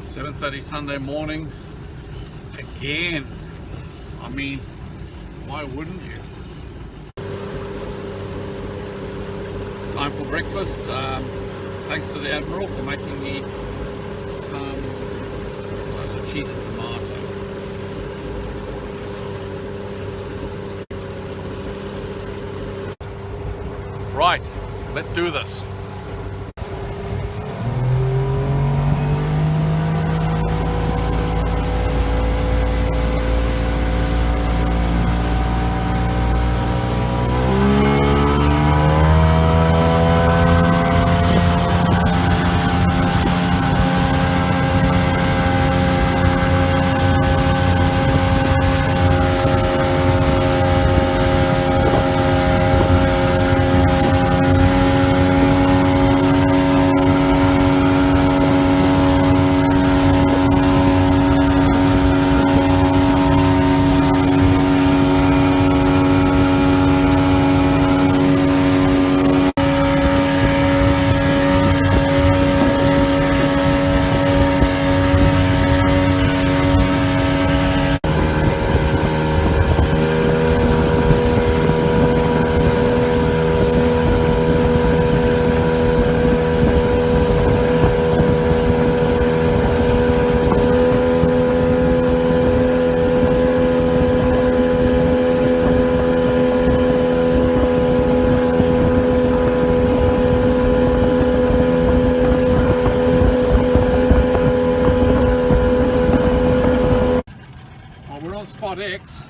7:30 Sunday morning again. I mean, why wouldn't you? Time for breakfast. Thanks to the Admiral for making me some cheesy tomato. Right, let's do this. We're on spot X,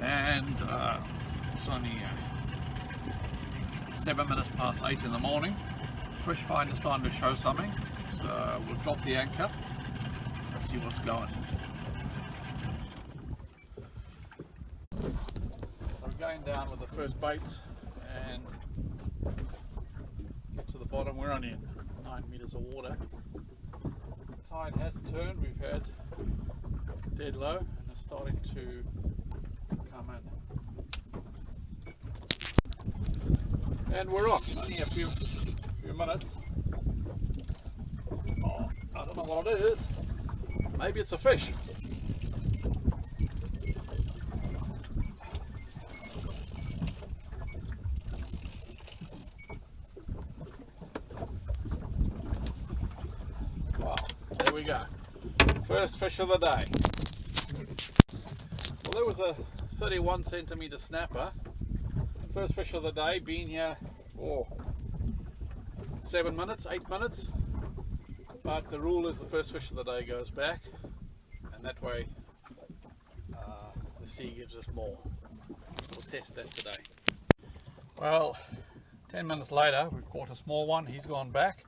and it's only 7 minutes past 8 in the morning. Fish finder's starting to show something, so we'll drop the anchor and see what's going. So we're going down with the first baits and get to the bottom. We're only in 9 meters of water. The tide has turned. We've had dead low and it's starting to come in. And we're off. Only a few minutes. Oh, I don't know what it is. Maybe it's a fish. Wow, there we go. First fish of the day. Well, there was a 31 centimeter snapper. First fish of the day, been here for 7 minutes, 8 minutes. But the rule is the first fish of the day goes back, and that way the sea gives us more. We'll test that today. Well, 10 minutes later, we've caught a small one. He's gone back.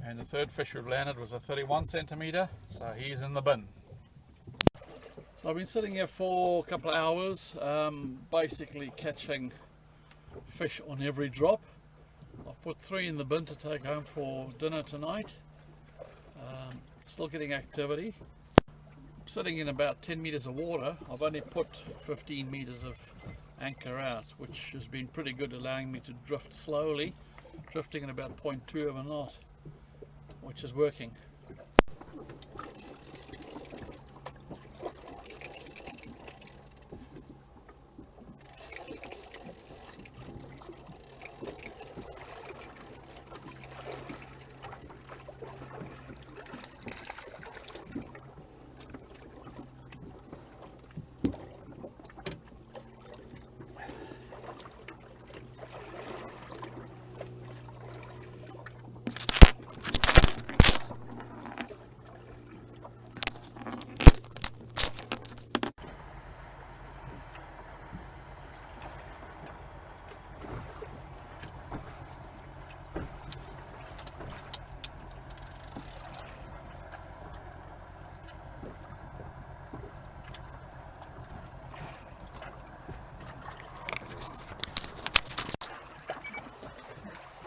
And the third fish we've landed was a 31 centimeter, so he's in the bin. So I've been sitting here for a couple of hours, basically catching fish on every drop. I've put 3 in the bin to take home for dinner tonight. Still getting activity. Sitting in about 10 meters of water. I've only put 15 meters of anchor out, which has been pretty good, allowing me to drift slowly, drifting at about 0.2 of a knot, which is working.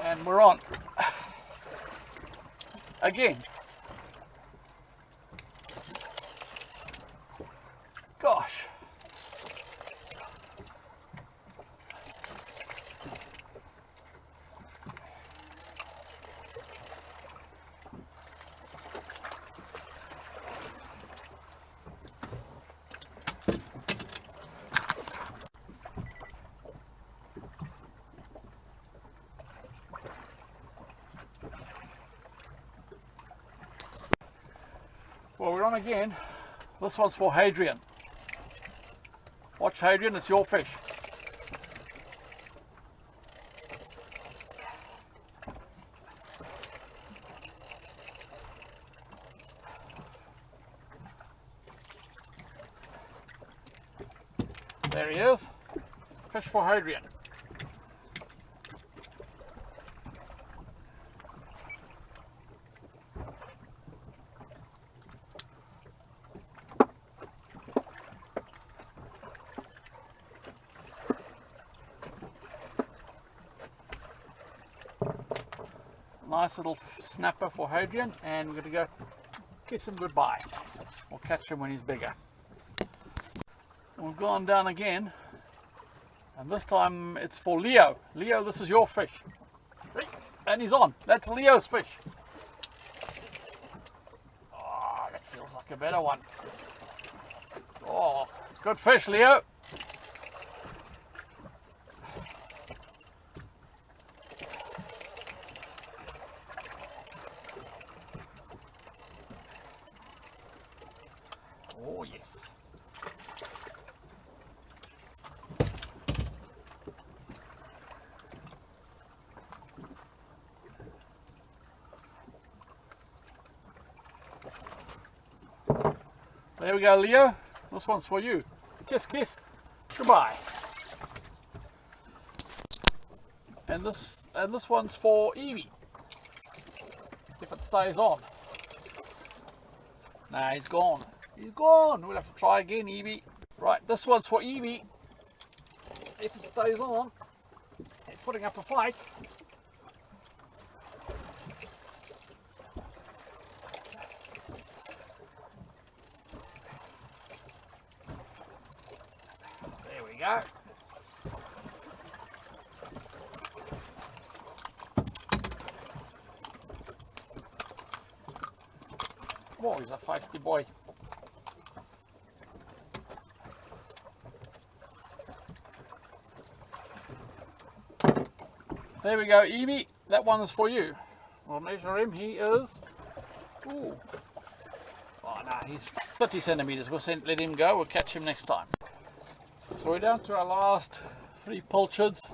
And we're on again. Gosh. Well, we're on again. This one's for Hadrian. Watch, Hadrian, it's your fish. There he is. Fish for Hadrian. Nice little snapper for Hadrian, and we're going to go kiss him goodbye. We'll catch him when he's bigger. We've gone down again, and this time it's for Leo. Leo, this is your fish. And he's on. That's Leo's fish. Oh, that feels like a better one. Oh, good fish, Leo. Oh, yes. There we go, Leo. This one's for you. Kiss, kiss. Goodbye. And this one's for Evie. If it stays on. Nah, he's gone. He's gone. We'll have to try again, Evie. Right, this one's for Evie. If it stays on, it's putting up a fight. There we go. Oh, he's a feisty boy. There we go, Evie. That one is for you. We'll measure him. He is... Ooh. Oh, no, he's 30 centimeters. We'll let him go. We'll catch him next time. So we're down to our last 3 pilchards.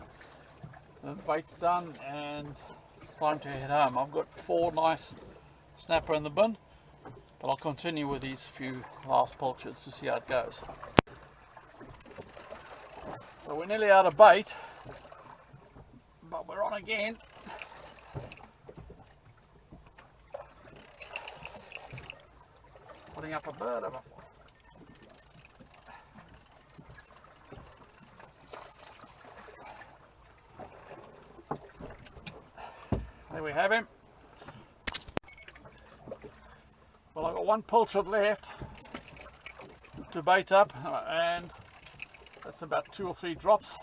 The bait's done and time to head home. I've got 4 nice snapper in the bin, but I'll continue with these few last pilchards to see how it goes. So we're nearly out of bait, but we're on again. Putting up a bird of a... There we have him. Well, I've got 1 pilchard left to bait up, and that's about 2 or 3 drops.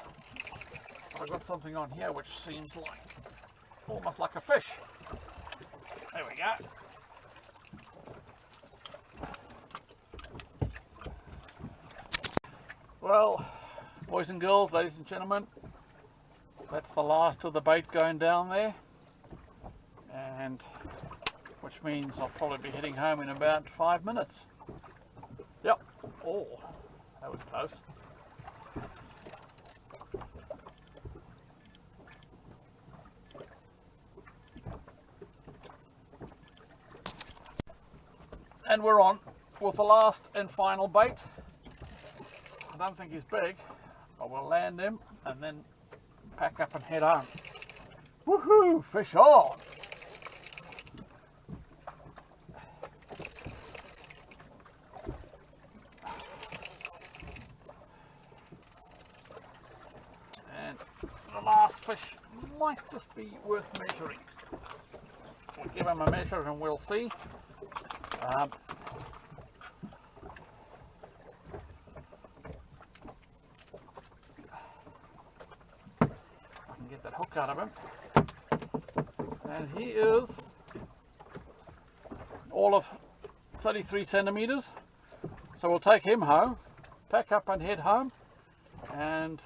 I've got something on here which seems like almost like a fish. There we go. Well, boys and girls, ladies and gentlemen, that's the last of the bait going down there, and which means I'll probably be heading home in about 5 minutes. Yep. Oh, that was close. And we're on with the last and final bait. I don't think he's big, but we'll land him and then pack up and head home. Woohoo! Fish on! And the last fish might just be worth measuring. We'll give him a measure and we'll see. I can get that hook out of him. And he is all of 33 centimeters. So we'll take him home, pack up and head home. And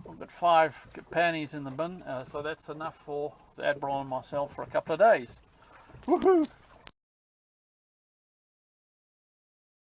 we've got 5 pannies in the bin, so that's enough for the Admiral and myself for a couple of days. Woohoo!